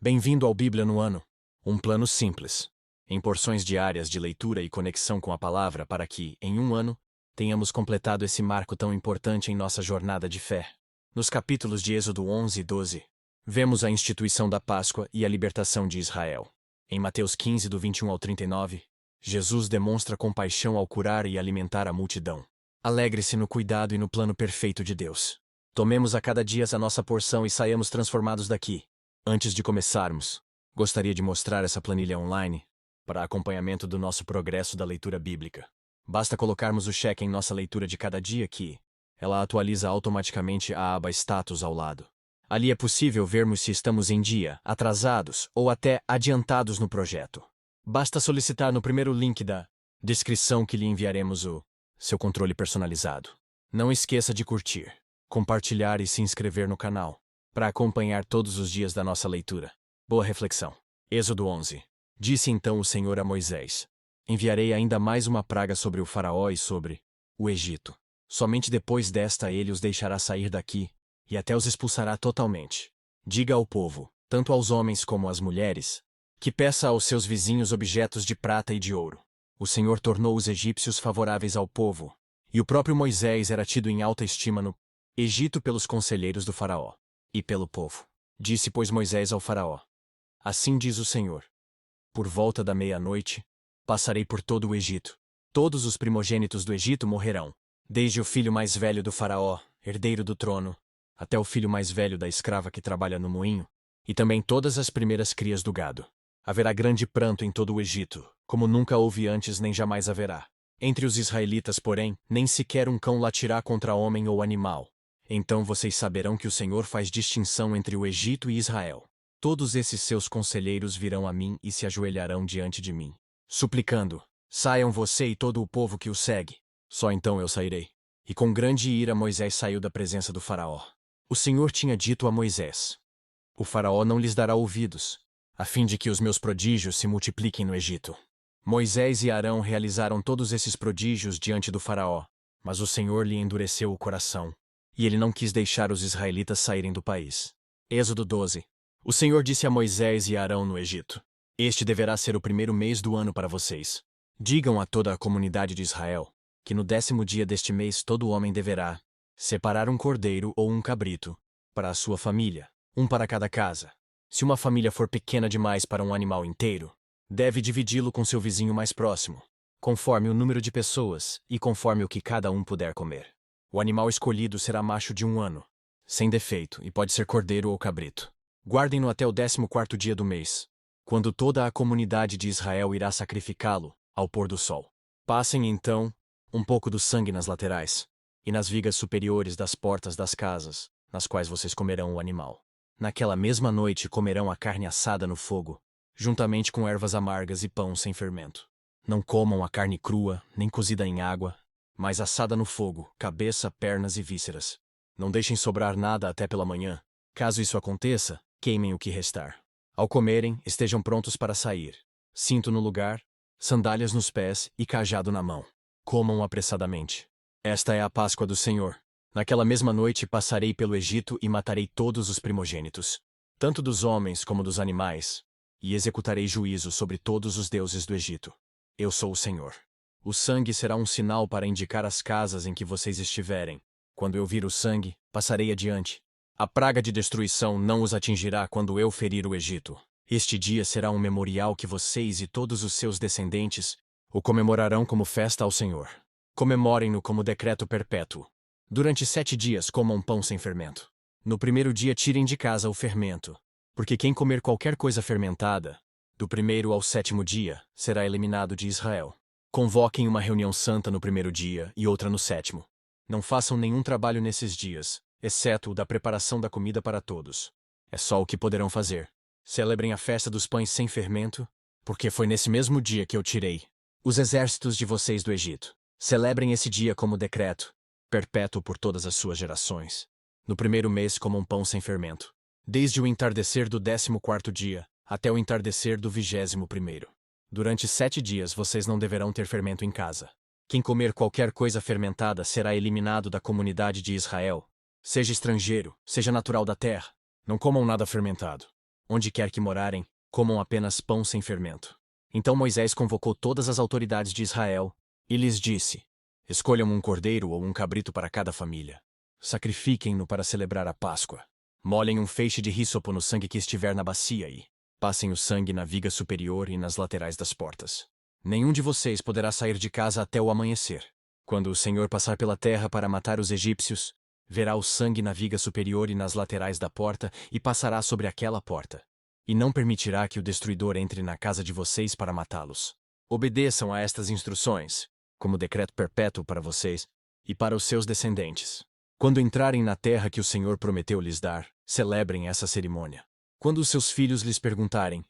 Bem-vindo ao Bíblia no Ano. Um plano simples, em porções diárias de leitura e conexão com a palavra para que, em um ano, tenhamos completado esse marco tão importante em nossa jornada de fé. Nos capítulos de Êxodo 11 e 12, vemos a instituição da Páscoa e a libertação de Israel. Em Mateus 15, do 21 ao 39, Jesus demonstra compaixão ao curar e alimentar a multidão. Alegre-se no cuidado e no plano perfeito de Deus. Tomemos a cada dia a nossa porção e saiamos transformados daqui. Antes de começarmos, gostaria de mostrar essa planilha online para acompanhamento do nosso progresso da leitura bíblica. Basta colocarmos o cheque em nossa leitura de cada dia que ela atualiza automaticamente a aba Status ao lado. Ali é possível vermos se estamos em dia, atrasados ou até adiantados no projeto. Basta solicitar no primeiro link da descrição que lhe enviaremos o seu controle personalizado. Não esqueça de curtir, compartilhar e se inscrever no canal para acompanhar todos os dias da nossa leitura. Boa reflexão. Êxodo 11. Disse então o Senhor a Moisés: enviarei ainda mais uma praga sobre o faraó e sobre o Egito. Somente depois desta ele os deixará sair daqui e até os expulsará totalmente. Diga ao povo, tanto aos homens como às mulheres, que peça aos seus vizinhos objetos de prata e de ouro. O Senhor tornou os egípcios favoráveis ao povo, e o próprio Moisés era tido em alta estima no Egito pelos conselheiros do faraó e pelo povo. Disse, pois, Moisés ao faraó: assim diz o Senhor: por volta da meia-noite, passarei por todo o Egito. Todos os primogênitos do Egito morrerão, desde o filho mais velho do faraó, herdeiro do trono, até o filho mais velho da escrava que trabalha no moinho, e também todas as primeiras crias do gado. Haverá grande pranto em todo o Egito, como nunca houve antes nem jamais haverá. Entre os israelitas, porém, nem sequer um cão latirá contra homem ou animal. Então vocês saberão que o Senhor faz distinção entre o Egito e Israel. Todos esses seus conselheiros virão a mim e se ajoelharão diante de mim, suplicando: saiam você e todo o povo que o segue. Só então eu sairei. E com grande ira Moisés saiu da presença do faraó. O Senhor tinha dito a Moisés: o faraó não lhes dará ouvidos, a fim de que os meus prodígios se multipliquem no Egito. Moisés e Arão realizaram todos esses prodígios diante do faraó, mas o Senhor lhe endureceu o coração, e ele não quis deixar os israelitas saírem do país. Êxodo 12. O Senhor disse a Moisés e a Arão no Egito: este deverá ser o primeiro mês do ano para vocês. Digam a toda a comunidade de Israel que no 10º dia deste mês todo homem deverá separar um cordeiro ou um cabrito para a sua família, um para cada casa. Se uma família for pequena demais para um animal inteiro, deve dividi-lo com seu vizinho mais próximo, conforme o número de pessoas e conforme o que cada um puder comer. O animal escolhido será macho de 1 ano, sem defeito, e pode ser cordeiro ou cabrito. Guardem-no até o 14º dia do mês, quando toda a comunidade de Israel irá sacrificá-lo ao pôr do sol. Passem, então, um pouco do sangue nas laterais e nas vigas superiores das portas das casas, nas quais vocês comerão o animal. Naquela mesma noite comerão a carne assada no fogo, juntamente com ervas amargas e pão sem fermento. Não comam a carne crua, nem cozida em água, mas assada no fogo, cabeça, pernas e vísceras. Não deixem sobrar nada até pela manhã. Caso isso aconteça, queimem o que restar. Ao comerem, estejam prontos para sair. Cinto no lugar, sandálias nos pés e cajado na mão. Comam apressadamente. Esta é a Páscoa do Senhor. Naquela mesma noite passarei pelo Egito e matarei todos os primogênitos, tanto dos homens como dos animais, e executarei juízo sobre todos os deuses do Egito. Eu sou o Senhor. O sangue será um sinal para indicar as casas em que vocês estiverem. Quando eu vir o sangue, passarei adiante. A praga de destruição não os atingirá quando eu ferir o Egito. Este dia será um memorial que vocês e todos os seus descendentes o comemorarão como festa ao Senhor. Comemorem-no como decreto perpétuo. Durante 7 dias comam pão sem fermento. No primeiro dia tirem de casa o fermento, porque quem comer qualquer coisa fermentada, do 1º ao 7º dia, será eliminado de Israel. Convoquem uma reunião santa no 1º dia e outra no 7º. Não façam nenhum trabalho nesses dias, exceto o da preparação da comida para todos. É só o que poderão fazer. Celebrem a festa dos pães sem fermento, porque foi nesse mesmo dia que eu tirei os exércitos de vocês do Egito. Celebrem esse dia como decreto perpétuo por todas as suas gerações. No 1º mês comam pão sem fermento, desde o entardecer do 14º dia até o entardecer do 21º. Durante 7 dias vocês não deverão ter fermento em casa. Quem comer qualquer coisa fermentada será eliminado da comunidade de Israel. Seja estrangeiro, seja natural da terra, não comam nada fermentado. onde quer que morarem, comam apenas pão sem fermento. Então Moisés convocou todas as autoridades de Israel e lhes disse: Escolham um cordeiro ou um cabrito para cada família. Sacrifiquem-no para celebrar a Páscoa. Molhem um feixe de hísopo no sangue que estiver na bacia e passem o sangue na viga superior e nas laterais das portas. Nenhum de vocês poderá sair de casa até o amanhecer. Quando o Senhor passar pela terra para matar os egípcios, verá o sangue na viga superior e nas laterais da porta e passará sobre aquela porta. E não permitirá que o destruidor entre na casa de vocês para matá-los. Obedeçam a estas instruções, como decreto perpétuo para vocês e para os seus descendentes. Quando entrarem na terra que o Senhor prometeu lhes dar, celebrem essa cerimônia. Quando os seus filhos lhes perguntarem: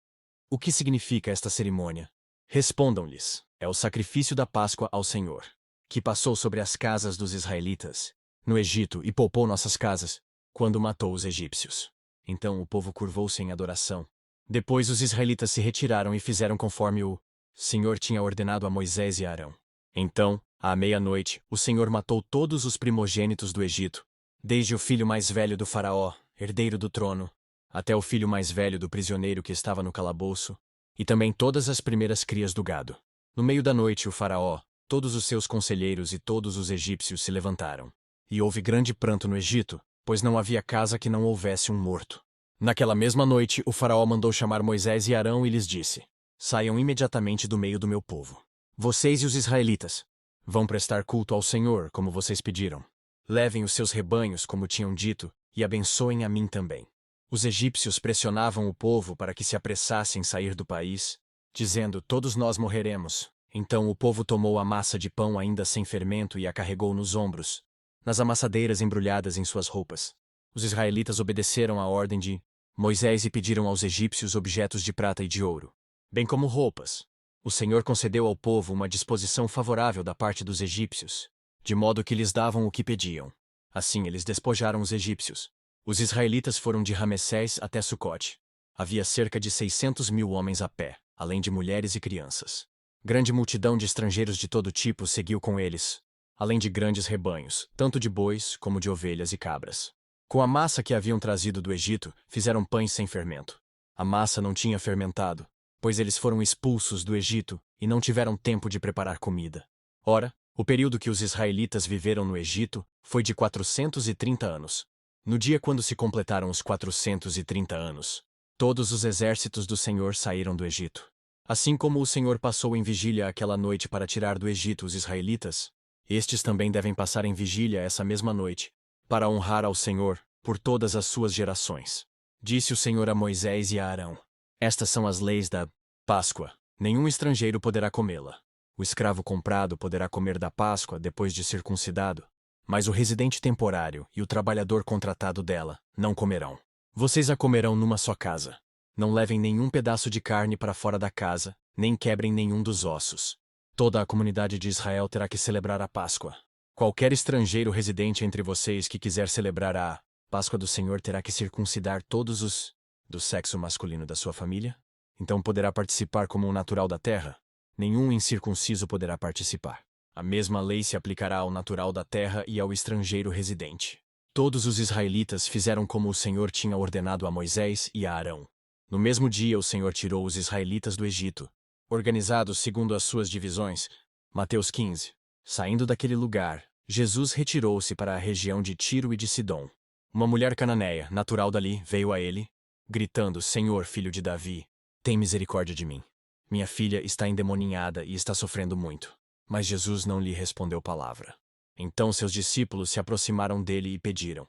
o que significa esta cerimônia? Respondam-lhes: é o sacrifício da Páscoa ao Senhor, que passou sobre as casas dos israelitas, no Egito, e poupou nossas casas, quando matou os egípcios. Então o povo curvou-se em adoração. Depois os israelitas se retiraram e fizeram conforme o Senhor tinha ordenado a Moisés e a Arão. Então, à meia-noite, o Senhor matou todos os primogênitos do Egito, desde o filho mais velho do faraó, herdeiro do trono, até o filho mais velho do prisioneiro que estava no calabouço, e também todas as primeiras crias do gado. No meio da noite o faraó, todos os seus conselheiros e todos os egípcios se levantaram. E houve grande pranto no Egito, pois não havia casa que não houvesse um morto. Naquela mesma noite o faraó mandou chamar Moisés e Arão e lhes disse: Saiam imediatamente do meio do meu povo. Vocês e os israelitas vão prestar culto ao Senhor, como vocês pediram. Levem os seus rebanhos, como tinham dito, e abençoem a mim também. Os egípcios pressionavam o povo para que se apressasse em sair do país, dizendo: Todos nós morreremos. Então o povo tomou a massa de pão ainda sem fermento e a carregou nos ombros, nas amassadeiras embrulhadas em suas roupas. Os israelitas obedeceram à ordem de Moisés e pediram aos egípcios objetos de prata e de ouro, bem como roupas. O Senhor concedeu ao povo uma disposição favorável da parte dos egípcios, de modo que lhes davam o que pediam. Assim eles despojaram os egípcios. Os israelitas foram de Ramessés até Sucote. Havia cerca de 600.000 homens a pé, além de mulheres e crianças. Grande multidão de estrangeiros de todo tipo seguiu com eles, além de grandes rebanhos, tanto de bois como de ovelhas e cabras. Com a massa que haviam trazido do Egito, fizeram pães sem fermento. A massa não tinha fermentado, pois eles foram expulsos do Egito e não tiveram tempo de preparar comida. Ora, o período que os israelitas viveram no Egito foi de 430 anos. No dia quando se completaram os 430 anos, todos os exércitos do Senhor saíram do Egito. Assim como o Senhor passou em vigília aquela noite para tirar do Egito os israelitas, estes também devem passar em vigília essa mesma noite, para honrar ao Senhor por todas as suas gerações. Disse o Senhor a Moisés e a Arão: Estas são as leis da Páscoa. Nenhum estrangeiro poderá comê-la. O escravo comprado poderá comer da Páscoa depois de circuncidado, mas o residente temporário e o trabalhador contratado dela não comerão. Vocês a comerão numa só casa. Não levem nenhum pedaço de carne para fora da casa, nem quebrem nenhum dos ossos. Toda a comunidade de Israel terá que celebrar a Páscoa. Qualquer estrangeiro residente entre vocês que quiser celebrar a Páscoa do Senhor terá que circuncidar todos os do sexo masculino da sua família. Então poderá participar como um natural da terra. Nenhum incircunciso poderá participar. A mesma lei se aplicará ao natural da terra e ao estrangeiro residente. Todos os israelitas fizeram como o Senhor tinha ordenado a Moisés e a Arão. No mesmo dia o Senhor tirou os israelitas do Egito, organizados segundo as suas divisões. Mateus 15. Saindo daquele lugar, Jesus retirou-se para a região de Tiro e de Sidom. Uma mulher cananeia, natural dali, veio a ele, gritando: Senhor, filho de Davi, tem misericórdia de mim. Minha filha está endemoninhada e está sofrendo muito. Mas Jesus não lhe respondeu palavra. Então seus discípulos se aproximaram dele e pediram: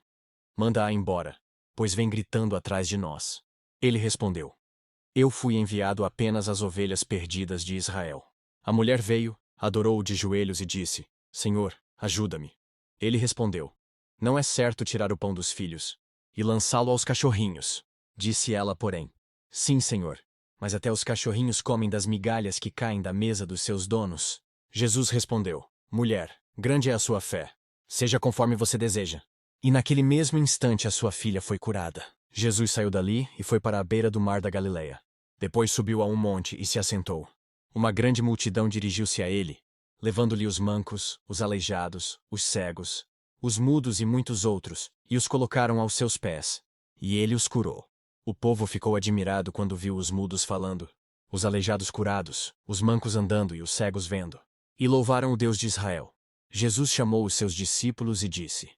Manda-a embora, pois vem gritando atrás de nós. Ele respondeu: Eu fui enviado apenas às ovelhas perdidas de Israel. A mulher veio, adorou-o de joelhos e disse: Senhor, ajuda-me. Ele respondeu: Não é certo tirar o pão dos filhos e lançá-lo aos cachorrinhos. Disse ela, porém: Sim, Senhor, mas até os cachorrinhos comem das migalhas que caem da mesa dos seus donos. Jesus respondeu: Mulher, grande é a sua fé. Seja conforme você deseja. E naquele mesmo instante a sua filha foi curada. Jesus saiu dali e foi para a beira do mar da Galileia. Depois subiu a um monte e se assentou. Uma grande multidão dirigiu-se a ele, levando-lhe os mancos, os aleijados, os cegos, os mudos e muitos outros, e os colocaram aos seus pés. E ele os curou. O povo ficou admirado quando viu os mudos falando, os aleijados curados, os mancos andando e os cegos vendo. E louvaram o Deus de Israel. Jesus chamou os seus discípulos e disse: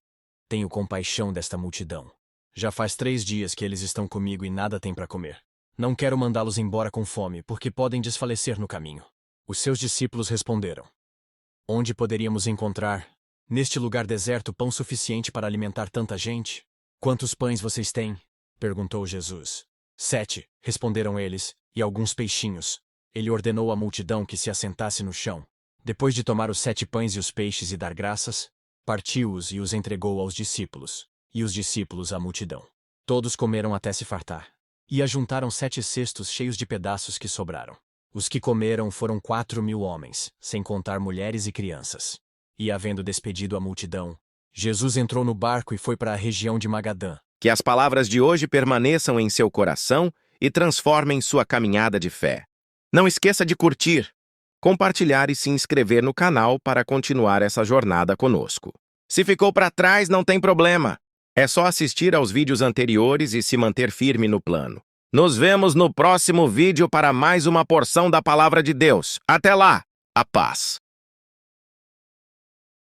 Tenho compaixão desta multidão. Já faz 3 dias que eles estão comigo e nada têm para comer. Não quero mandá-los embora com fome, porque podem desfalecer no caminho. Os seus discípulos responderam: Onde poderíamos encontrar, neste lugar deserto, pão suficiente para alimentar tanta gente? Quantos pães vocês têm? Perguntou Jesus. 7, responderam eles, e alguns peixinhos. Ele ordenou à multidão que se assentasse no chão. Depois de tomar os 7 pães e os peixes e dar graças, partiu-os e os entregou aos discípulos, e os discípulos à multidão. Todos comeram até se fartar, e ajuntaram 7 cestos cheios de pedaços que sobraram. Os que comeram foram 4.000 homens, sem contar mulheres e crianças. E havendo despedido a multidão, Jesus entrou no barco e foi para a região de Magadã. Que as palavras de hoje permaneçam em seu coração e transformem sua caminhada de fé. Não esqueça de curtir, compartilhar e se inscrever no canal para continuar essa jornada conosco. Se ficou para trás, não tem problema. É só assistir aos vídeos anteriores e se manter firme no plano. Nos vemos no próximo vídeo para mais uma porção da Palavra de Deus. Até lá! A paz!